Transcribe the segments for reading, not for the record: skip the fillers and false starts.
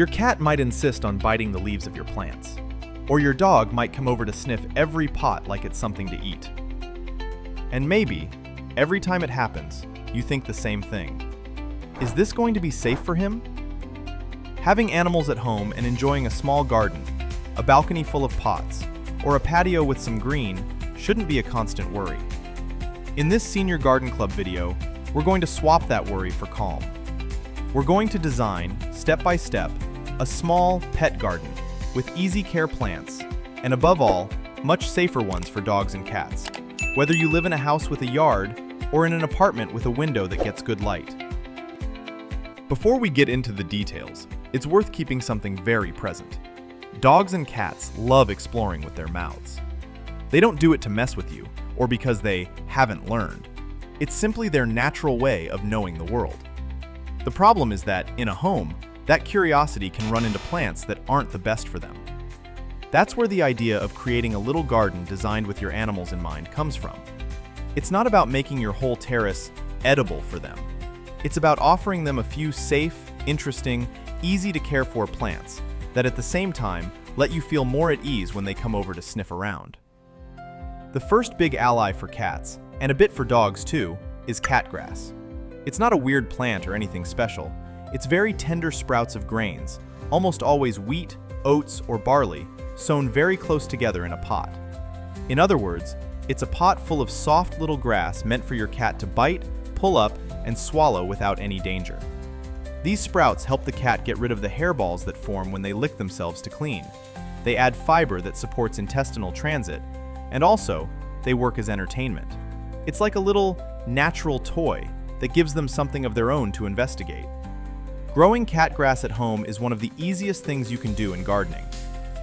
Your cat might insist on biting the leaves of your plants, or your dog might come over to sniff every pot like it's something to eat. And maybe, every time it happens, you think the same thing. Is this going to be safe for him? Having animals at home and enjoying a small garden, a balcony full of pots, or a patio with some green shouldn't be a constant worry. In this Senior Garden Club video, we're going to swap that worry for calm. We're going to design, step by step, a small pet garden with easy care plants, and above all, much safer ones for dogs and cats, whether you live in a house with a yard or in an apartment with a window that gets good light. Before we get into the details, it's worth keeping something very present. Dogs and cats love exploring with their mouths. They don't do it to mess with you or because they haven't learned. It's simply their natural way of knowing the world. The problem is that, in a home, that curiosity can run into plants that aren't the best for them. That's where the idea of creating a little garden designed with your animals in mind comes from. It's not about making your whole terrace edible for them. It's about offering them a few safe, interesting, easy to care for plants that at the same time let you feel more at ease when they come over to sniff around. The first big ally for cats, and a bit for dogs too, is catgrass. It's not a weird plant or anything special. It's very tender sprouts of grains, almost always wheat, oats, or barley, sown very close together in a pot. In other words, it's a pot full of soft little grass meant for your cat to bite, pull up, and swallow without any danger. These sprouts help the cat get rid of the hairballs that form when they lick themselves to clean. They add fiber that supports intestinal transit, and also, they work as entertainment. It's like a little natural toy that gives them something of their own to investigate. Growing catgrass at home is one of the easiest things you can do in gardening.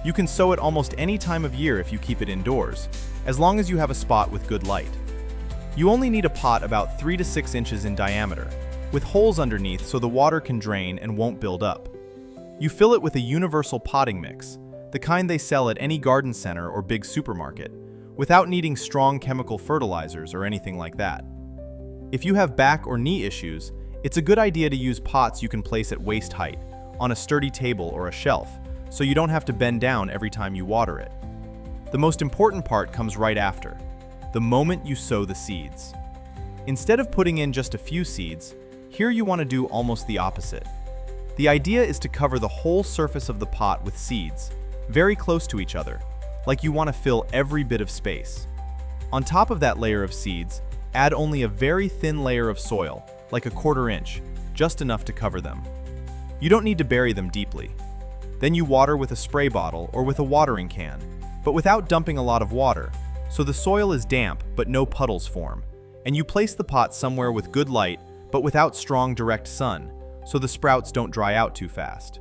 You can sow it almost any time of year if you keep it indoors, as long as you have a spot with good light. You only need a pot about 3 to 6 inches in diameter, with holes underneath so the water can drain and won't build up. You fill it with a universal potting mix, the kind they sell at any garden center or big supermarket, without needing strong chemical fertilizers or anything like that. If you have back or knee issues, it's a good idea to use pots you can place at waist height, on a sturdy table or a shelf, so you don't have to bend down every time you water it. The most important part comes right after, the moment you sow the seeds. Instead of putting in just a few seeds, here you want to do almost the opposite. The idea is to cover the whole surface of the pot with seeds, very close to each other, like you want to fill every bit of space. On top of that layer of seeds, add only a very thin layer of soil, like a 1/4 inch, just enough to cover them. You don't need to bury them deeply. Then you water with a spray bottle or with a watering can, but without dumping a lot of water, so the soil is damp but no puddles form, and you place the pot somewhere with good light but without strong direct sun, so the sprouts don't dry out too fast.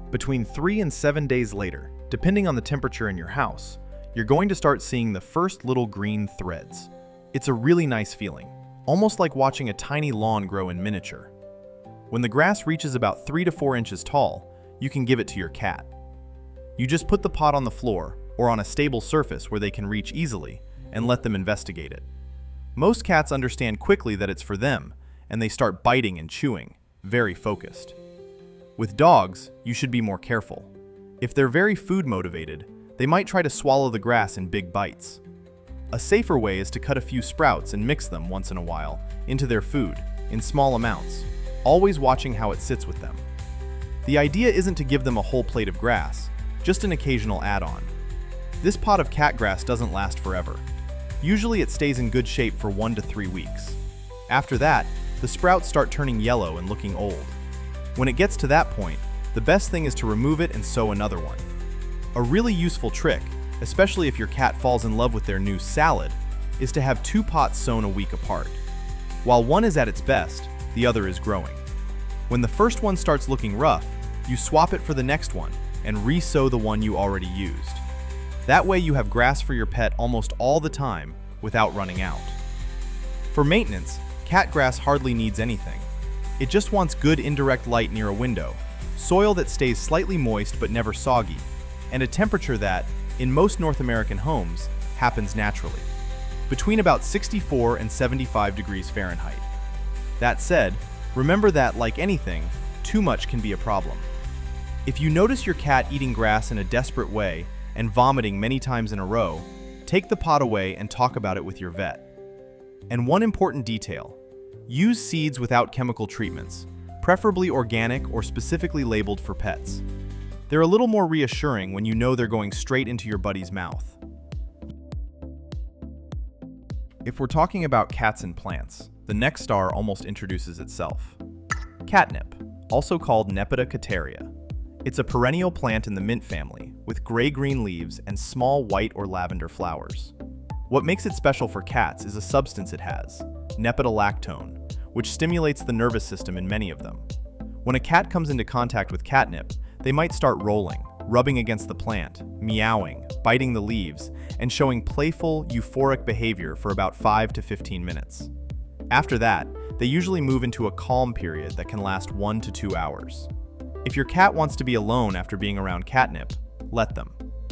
Between 3 and 7 days later, depending on the temperature in your house, you're going to start seeing the first little green threads. It's a really nice feeling, almost like watching a tiny lawn grow in miniature. When the grass reaches about 3 to 4 inches tall, you can give it to your cat. You just put the pot on the floor or on a stable surface where they can reach easily and let them investigate it. Most cats understand quickly that it's for them, and they start biting and chewing, very focused. With dogs, you should be more careful. If they're very food motivated, they might try to swallow the grass in big bites. A safer way is to cut a few sprouts and mix them once in a while into their food, in small amounts, always watching how it sits with them. The idea isn't to give them a whole plate of grass, just an occasional add-on. This pot of catgrass doesn't last forever. Usually it stays in good shape for 1 to 3 weeks. After that, the sprouts start turning yellow and looking old. When it gets to that point, the best thing is to remove it and sow another one. A really useful trick, especially if your cat falls in love with their new salad, is to have 2 pots sown a week apart. While one is at its best, the other is growing. When the first one starts looking rough, you swap it for the next one and re-sow the one you already used. That way you have grass for your pet almost all the time without running out. For maintenance, catgrass hardly needs anything. It just wants good indirect light near a window, soil that stays slightly moist but never soggy, and a temperature that, in most North American homes, happens naturally, between about 64 and 75 degrees Fahrenheit. That said, remember that, like anything, too much can be a problem. If you notice your cat eating grass in a desperate way and vomiting many times in a row, take the pot away and talk about it with your vet. And one important detail: use seeds without chemical treatments, preferably organic or specifically labeled for pets. They're a little more reassuring when you know they're going straight into your buddy's mouth. If we're talking about cats and plants, the next star almost introduces itself. Catnip, also called Nepeta cataria. It's a perennial plant in the mint family, with gray-green leaves and small white or lavender flowers. What makes it special for cats is a substance it has, nepeta-lactone, which stimulates the nervous system in many of them. When a cat comes into contact with catnip, they might start rolling, rubbing against the plant, meowing, biting the leaves, and showing playful, euphoric behavior for about 5 to 15 minutes. After that, they usually move into a calm period that can last 1 to 2 hours. If your cat wants to be alone after being around catnip, let them.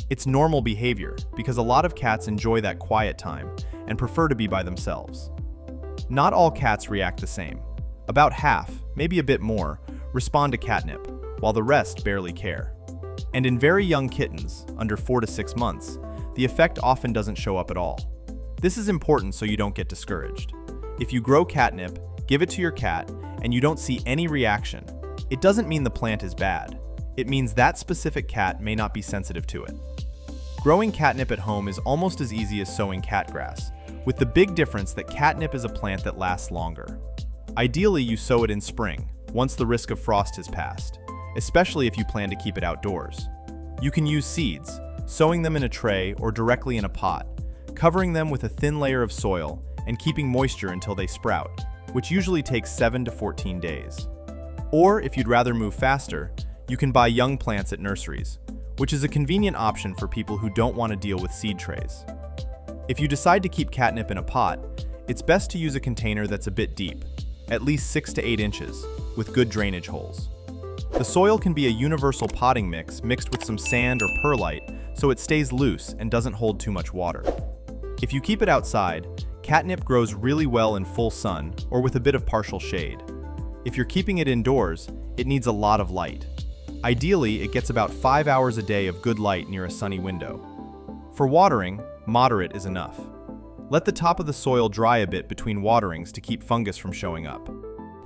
It's normal behavior because a lot of cats enjoy that quiet time and prefer to be by themselves. Not all cats react the same. About half, maybe a bit more, respond to catnip, while the rest barely care. And in very young kittens, under 4 to 6 months, the effect often doesn't show up at all. This is important so you don't get discouraged. If you grow catnip, give it to your cat, and you don't see any reaction, it doesn't mean the plant is bad. It means that specific cat may not be sensitive to it. Growing catnip at home is almost as easy as sowing catgrass, with the big difference that catnip is a plant that lasts longer. Ideally, you sow it in spring, once the risk of frost has passed, especially if you plan to keep it outdoors. You can use seeds, sowing them in a tray or directly in a pot, covering them with a thin layer of soil and keeping moisture until they sprout, which usually takes 7 to 14 days. Or if you'd rather move faster, you can buy young plants at nurseries, which is a convenient option for people who don't want to deal with seed trays. If you decide to keep catnip in a pot, it's best to use a container that's a bit deep, at least 6 to 8 inches, with good drainage holes. The soil can be a universal potting mix mixed with some sand or perlite so it stays loose and doesn't hold too much water. If you keep it outside, catnip grows really well in full sun or with a bit of partial shade. If you're keeping it indoors, it needs a lot of light. Ideally, it gets about 5 hours a day of good light near a sunny window. For watering, moderate is enough. Let the top of the soil dry a bit between waterings to keep fungus from showing up.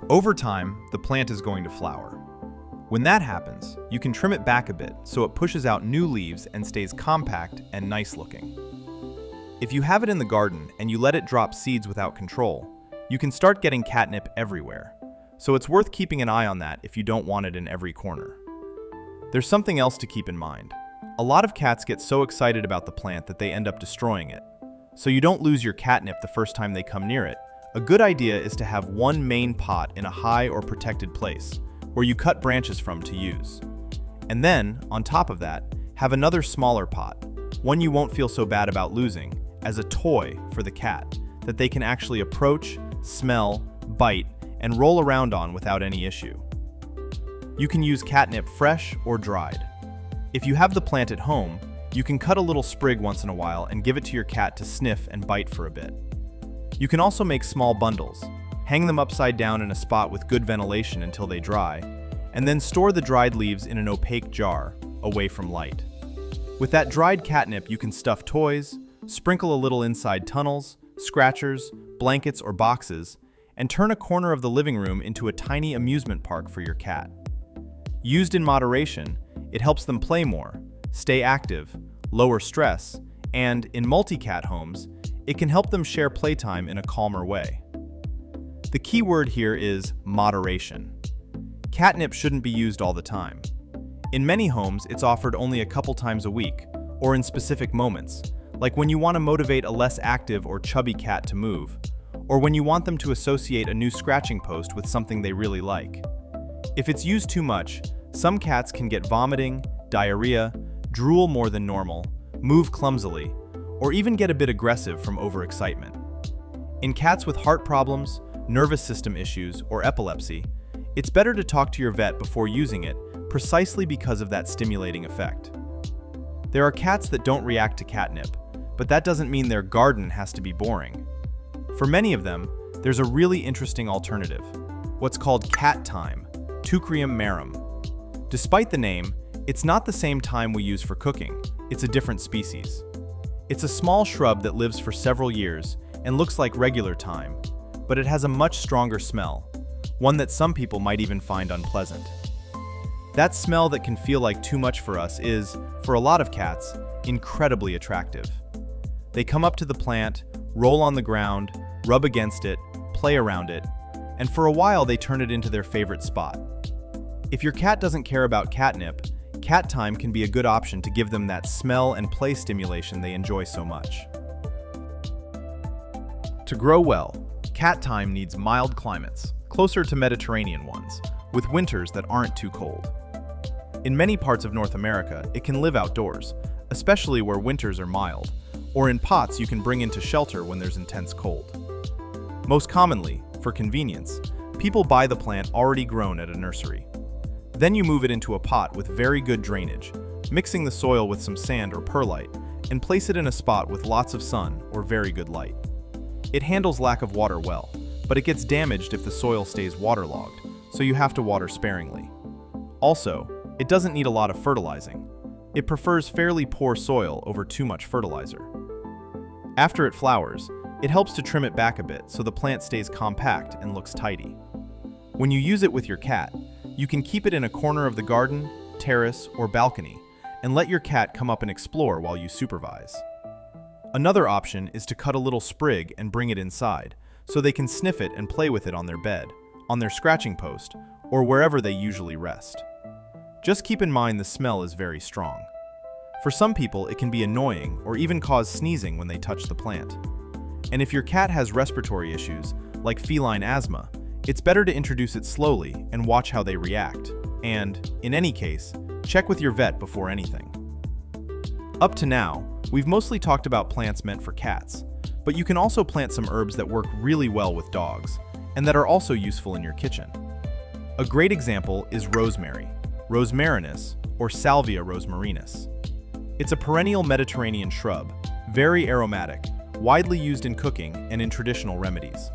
Over time, the plant is going to flower. When that happens, you can trim it back a bit so it pushes out new leaves and stays compact and nice looking. If you have it in the garden and you let it drop seeds without control, you can start getting catnip everywhere. So it's worth keeping an eye on that if you don't want it in every corner. There's something else to keep in mind. A lot of cats get so excited about the plant that they end up destroying it. So you don't lose your catnip the first time they come near it. A good idea is to have one main pot in a high or protected place, where you cut branches from to use. And then, on top of that, have another smaller pot, one you won't feel so bad about losing, as a toy for the cat that they can actually approach, smell, bite, and roll around on without any issue. You can use catnip fresh or dried. If you have the plant at home, you can cut a little sprig once in a while and give it to your cat to sniff and bite for a bit. You can also make small bundles, hang them upside down in a spot with good ventilation until they dry, and then store the dried leaves in an opaque jar, away from light. With that dried catnip, you can stuff toys, sprinkle a little inside tunnels, scratchers, blankets, or boxes, and turn a corner of the living room into a tiny amusement park for your cat. Used in moderation, it helps them play more, stay active, lower stress, and, in multi-cat homes, it can help them share playtime in a calmer way. The key word here is moderation. Catnip shouldn't be used all the time. In many homes, it's offered only a couple times a week, or in specific moments, like when you want to motivate a less active or chubby cat to move, or when you want them to associate a new scratching post with something they really like. If it's used too much, some cats can get vomiting, diarrhea, drool more than normal, move clumsily, or even get a bit aggressive from overexcitement. In cats with heart problems, nervous system issues, or epilepsy, it's better to talk to your vet before using it, precisely because of that stimulating effect. There are cats that don't react to catnip, but that doesn't mean their garden has to be boring. For many of them, there's a really interesting alternative, what's called cat thyme, Teucrium marum. Despite the name, it's not the same thyme we use for cooking. It's a different species. It's a small shrub that lives for several years and looks like regular thyme, but it has a much stronger smell, one that some people might even find unpleasant. That smell that can feel like too much for us is, for a lot of cats, incredibly attractive. They come up to the plant, roll on the ground, rub against it, play around it, and for a while they turn it into their favorite spot. If your cat doesn't care about catnip, cat thyme can be a good option to give them that smell and play stimulation they enjoy so much. To grow well, cat thyme needs mild climates, closer to Mediterranean ones, with winters that aren't too cold. In many parts of North America, it can live outdoors, especially where winters are mild, or in pots you can bring into shelter when there's intense cold. Most commonly, for convenience, people buy the plant already grown at a nursery. Then you move it into a pot with very good drainage, mixing the soil with some sand or perlite, and place it in a spot with lots of sun or very good light. It handles lack of water well, but it gets damaged if the soil stays waterlogged, so you have to water sparingly. Also, it doesn't need a lot of fertilizing. It prefers fairly poor soil over too much fertilizer. After it flowers, it helps to trim it back a bit so the plant stays compact and looks tidy. When you use it with your cat, you can keep it in a corner of the garden, terrace, or balcony, and let your cat come up and explore while you supervise. Another option is to cut a little sprig and bring it inside, so they can sniff it and play with it on their bed, on their scratching post, or wherever they usually rest. Just keep in mind the smell is very strong. For some people, it can be annoying or even cause sneezing when they touch the plant. And if your cat has respiratory issues, like feline asthma, it's better to introduce it slowly and watch how they react. And, in any case, check with your vet before anything. Up to now, we've mostly talked about plants meant for cats, but you can also plant some herbs that work really well with dogs, and that are also useful in your kitchen. A great example is rosemary, rosmarinus, or Salvia rosmarinus. It's a perennial Mediterranean shrub, very aromatic, widely used in cooking and in traditional remedies.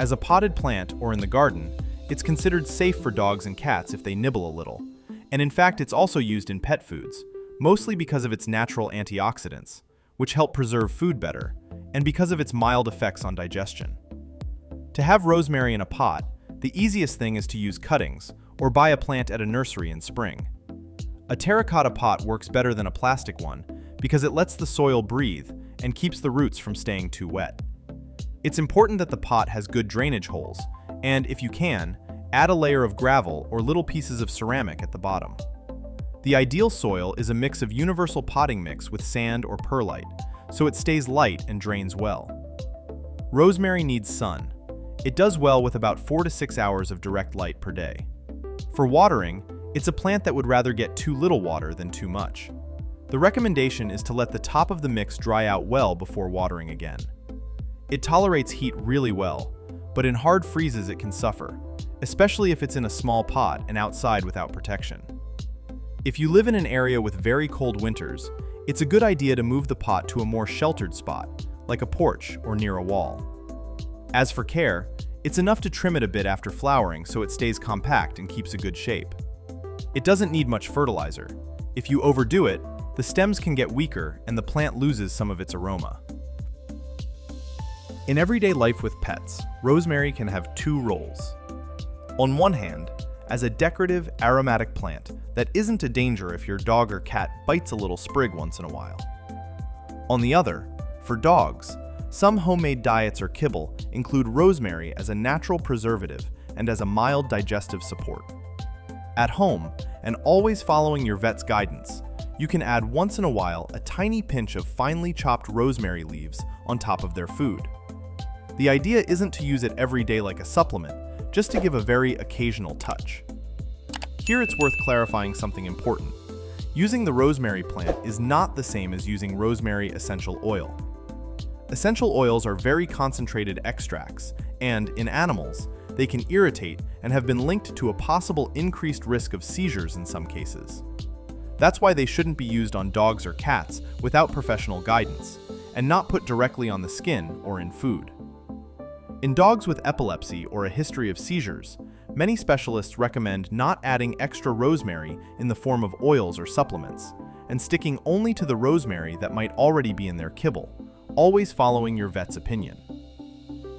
As a potted plant or in the garden, it's considered safe for dogs and cats if they nibble a little, and in fact it's also used in pet foods, mostly because of its natural antioxidants, which help preserve food better, and because of its mild effects on digestion. To have rosemary in a pot, the easiest thing is to use cuttings, or buy a plant at a nursery in spring. A terracotta pot works better than a plastic one because it lets the soil breathe and keeps the roots from staying too wet. It's important that the pot has good drainage holes, and if you can, add a layer of gravel or little pieces of ceramic at the bottom. The ideal soil is a mix of universal potting mix with sand or perlite, so it stays light and drains well. Rosemary needs sun. It does well with about 4 to 6 hours of direct light per day. For watering, it's a plant that would rather get too little water than too much. The recommendation is to let the top of the mix dry out well before watering again. It tolerates heat really well, but in hard freezes it can suffer, especially if it's in a small pot and outside without protection. If you live in an area with very cold winters, it's a good idea to move the pot to a more sheltered spot, like a porch or near a wall. As for care, it's enough to trim it a bit after flowering so it stays compact and keeps a good shape. It doesn't need much fertilizer. If you overdo it, the stems can get weaker and the plant loses some of its aroma. In everyday life with pets, rosemary can have two roles. On one hand, as a decorative, aromatic plant that isn't a danger if your dog or cat bites a little sprig once in a while. On the other, for dogs, some homemade diets or kibble include rosemary as a natural preservative and as a mild digestive support. At home, and always following your vet's guidance, you can add once in a while a tiny pinch of finely chopped rosemary leaves on top of their food. The idea isn't to use it every day like a supplement, just to give a very occasional touch. Here it's worth clarifying something important. Using the rosemary plant is not the same as using rosemary essential oil. Essential oils are very concentrated extracts, and in animals, they can irritate and have been linked to a possible increased risk of seizures in some cases. That's why they shouldn't be used on dogs or cats without professional guidance, and not put directly on the skin or in food. In dogs with epilepsy or a history of seizures, Many specialists recommend not adding extra rosemary in the form of oils or supplements, and sticking only to the rosemary that might already be in their kibble, always following your vet's opinion.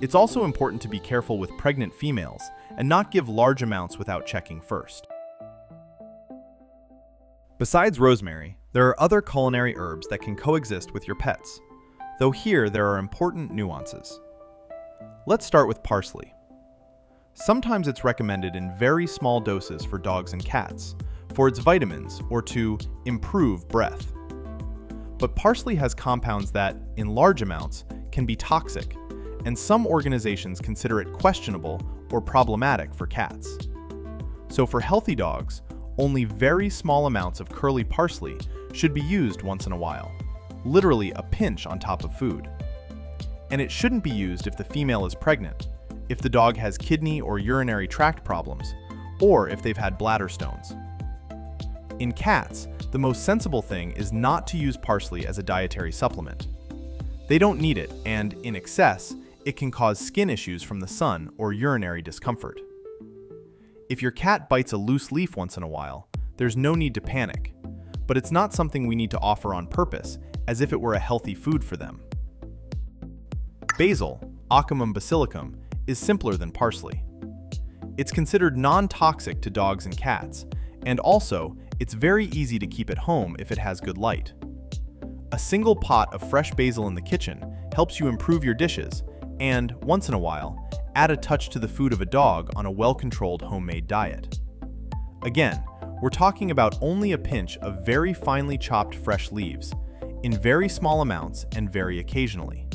It's also important to be careful with pregnant females and not give large amounts without checking first. Besides rosemary, there are other culinary herbs that can coexist with your pets, though here there are important nuances. Let's start with parsley. Sometimes it's recommended in very small doses for dogs and cats, for its vitamins or to improve breath. But parsley has compounds that, in large amounts, can be toxic, and some organizations consider it questionable or problematic for cats. So for healthy dogs, only very small amounts of curly parsley should be used once in a while, literally a pinch on top of food. And it shouldn't be used if the female is pregnant, if the dog has kidney or urinary tract problems, or if they've had bladder stones. In cats, the most sensible thing is not to use parsley as a dietary supplement. They don't need it, and in excess, it can cause skin issues from the sun or urinary discomfort. If your cat bites a loose leaf once in a while, there's no need to panic, but it's not something we need to offer on purpose as if it were a healthy food for them. Basil, Ocimum basilicum, is simpler than parsley. It's considered non-toxic to dogs and cats, and also, it's very easy to keep at home if it has good light. A single pot of fresh basil in the kitchen helps you improve your dishes and, once in a while, add a touch to the food of a dog on a well-controlled homemade diet. Again, we're talking about only a pinch of very finely chopped fresh leaves, in very small amounts and very occasionally.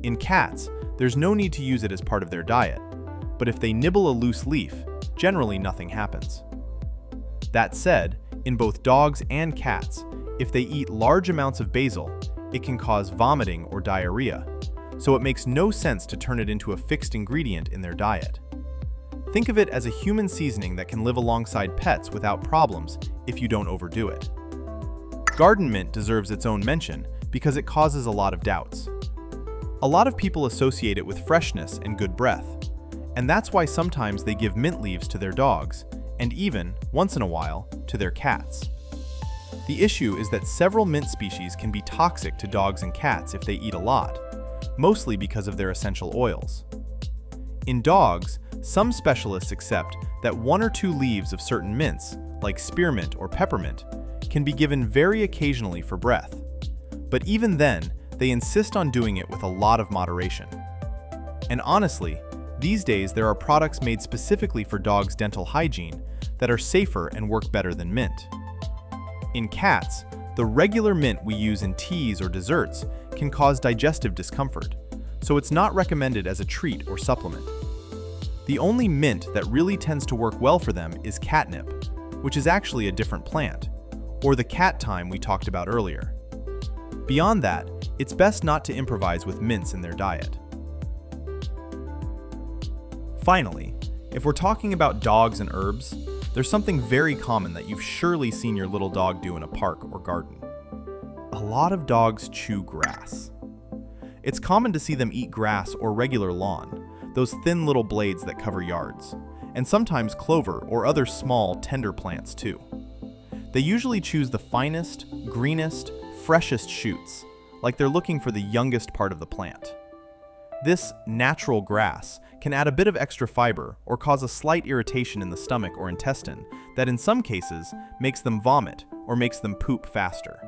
In cats, there's no need to use it as part of their diet, but if they nibble a loose leaf, generally nothing happens. That said, in both dogs and cats, if they eat large amounts of basil, it can cause vomiting or diarrhea, so it makes no sense to turn it into a fixed ingredient in their diet. Think of it as a human seasoning that can live alongside pets without problems if you don't overdo it. Garden mint deserves its own mention because it causes a lot of doubts. A lot of people associate it with freshness and good breath, and that's why sometimes they give mint leaves to their dogs, and even, once in a while, to their cats. The issue is that several mint species can be toxic to dogs and cats if they eat a lot, mostly because of their essential oils. In dogs, some specialists accept that 1 or 2 leaves of certain mints, like spearmint or peppermint, can be given very occasionally for breath. But even then, they insist on doing it with a lot of moderation. And honestly, these days there are products made specifically for dogs' dental hygiene that are safer and work better than mint. In cats, the regular mint we use in teas or desserts can cause digestive discomfort, so it's not recommended as a treat or supplement. The only mint that really tends to work well for them is catnip, which is actually a different plant, or the cat thyme we talked about earlier. Beyond that, it's best not to improvise with mints in their diet. Finally, if we're talking about dogs and herbs, there's something very common that you've surely seen your little dog do in a park or garden. A lot of dogs chew grass. It's common to see them eat grass or regular lawn, those thin little blades that cover yards, and sometimes clover or other small, tender plants too. They usually choose the finest, greenest, freshest shoots, like they're looking for the youngest part of the plant. This natural grass can add a bit of extra fiber or cause a slight irritation in the stomach or intestine that in some cases makes them vomit or makes them poop faster.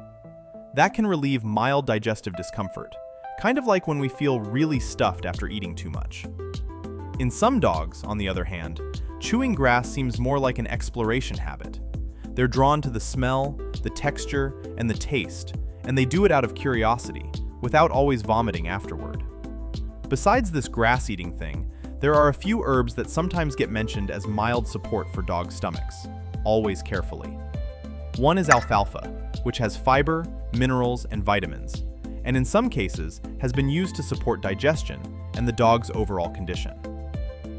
That can relieve mild digestive discomfort, kind of like when we feel really stuffed after eating too much. In some dogs, on the other hand, chewing grass seems more like an exploration habit. They're drawn to the smell, the texture, and the taste, and they do it out of curiosity, without always vomiting afterward. Besides this grass-eating thing, there are a few herbs that sometimes get mentioned as mild support for dog stomachs, always carefully. One is alfalfa, which has fiber, minerals, and vitamins, and in some cases has been used to support digestion and the dog's overall condition.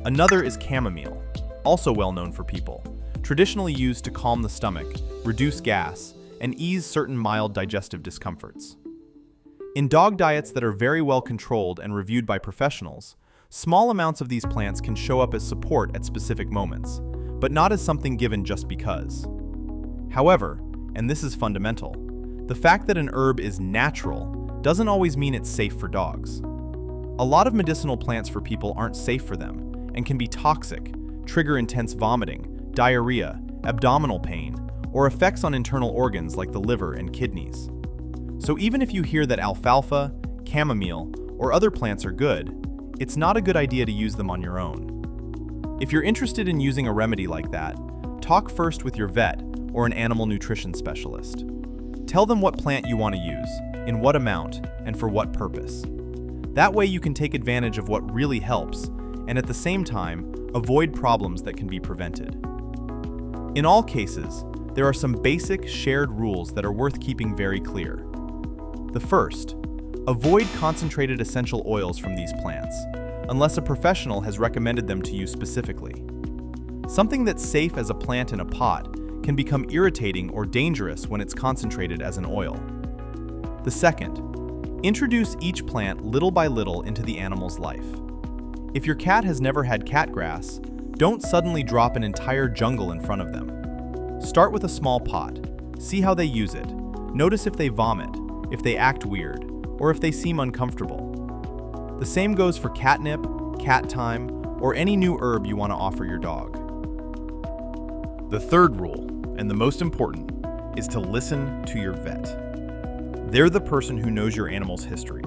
Another is chamomile, also well known for people, traditionally used to calm the stomach, reduce gas, and ease certain mild digestive discomforts. In dog diets that are very well controlled and reviewed by professionals, Small amounts of these plants can show up as support at specific moments, but not as something given just because. However, and this is fundamental, the fact that an herb is natural doesn't always mean it's safe for dogs. A lot of medicinal plants for people aren't safe for them and can be toxic, trigger intense vomiting, diarrhea, abdominal pain, or effects on internal organs like the liver and kidneys. So even if you hear that alfalfa, chamomile, or other plants are good, it's not a good idea to use them on your own. If you're interested in using a remedy like that, talk first with your vet or an animal nutrition specialist. Tell them what plant you want to use, in what amount, and for what purpose. That way you can take advantage of what really helps, and at the same time, avoid problems that can be prevented. In all cases, there are some basic shared rules that are worth keeping very clear. The first, avoid concentrated essential oils from these plants, unless a professional has recommended them to you specifically. Something that's safe as a plant in a pot can become irritating or dangerous when it's concentrated as an oil. The second, introduce each plant little by little into the animal's life. If your cat has never had cat grass, don't suddenly drop an entire jungle in front of them. Start with a small pot, see how they use it, notice if they vomit, if they act weird, or if they seem uncomfortable. The same goes for catnip, cat thyme, or any new herb you want to offer your dog. The third rule, and the most important, is to listen to your vet. They're the person who knows your animal's history,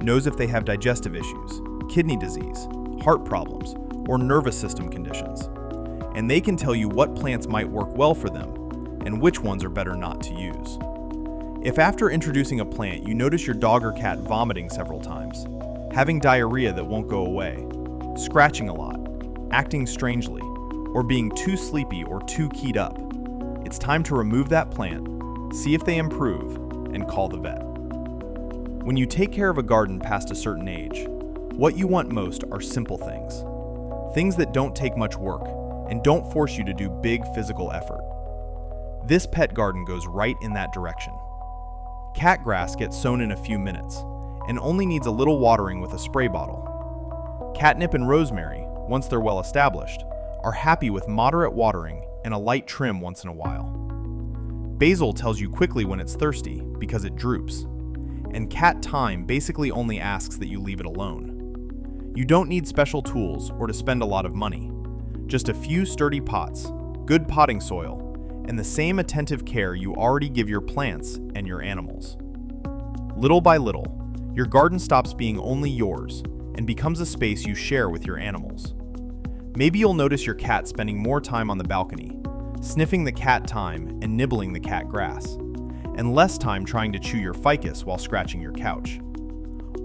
knows if they have digestive issues, kidney disease, heart problems, or nervous system conditions. And they can tell you what plants might work well for them, and which ones are better not to use. If after introducing a plant you notice your dog or cat vomiting several times, having diarrhea that won't go away, scratching a lot, acting strangely, or being too sleepy or too keyed up, it's time to remove that plant, see if they improve, and call the vet. When you take care of a garden past a certain age, what you want most are simple things. Things that don't take much work and don't force you to do big physical effort. This pet garden goes right in that direction. Cat grass gets sown in a few minutes and only needs a little watering with a spray bottle. Catnip and rosemary, once they're well established, are happy with moderate watering and a light trim once in a while. Basil tells you quickly when it's thirsty because it droops, and cat thyme basically only asks that you leave it alone. You don't need special tools or to spend a lot of money, just a few sturdy pots, good potting soil, and the same attentive care you already give your plants and your animals. Little by little, your garden stops being only yours and becomes a space you share with your animals. Maybe you'll notice your cat spending more time on the balcony, sniffing the cat thyme and nibbling the cat grass, and less time trying to chew your ficus while scratching your couch.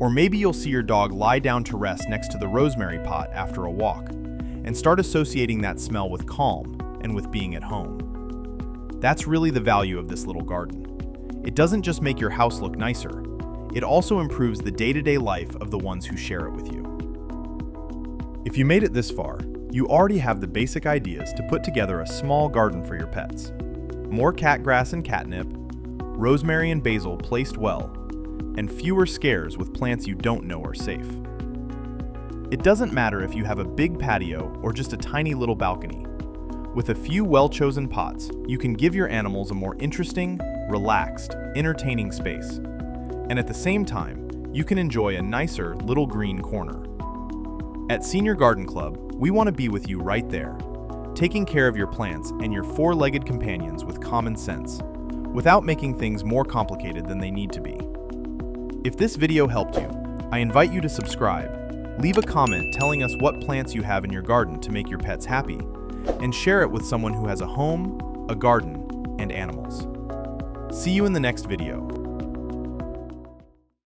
Or maybe you'll see your dog lie down to rest next to the rosemary pot after a walk, and start associating that smell with calm and with being at home. That's really the value of this little garden. It doesn't just make your house look nicer, it also improves the day-to-day life of the ones who share it with you. If you made it this far, you already have the basic ideas to put together a small garden for your pets. More cat grass and catnip, rosemary and basil placed well, and fewer scares with plants you don't know are safe. It doesn't matter if you have a big patio or just a tiny little balcony. With a few well-chosen pots, you can give your animals a more interesting, relaxed, entertaining space. And at the same time, you can enjoy a nicer little green corner. At Senior Garden Club, we want to be with you right there, taking care of your plants and your four-legged companions with common sense, without making things more complicated than they need to be. If this video helped you, I invite you to subscribe, leave a comment telling us what plants you have in your garden to make your pets happy, and share it with someone who has a home, a garden, and animals. See you in the next video.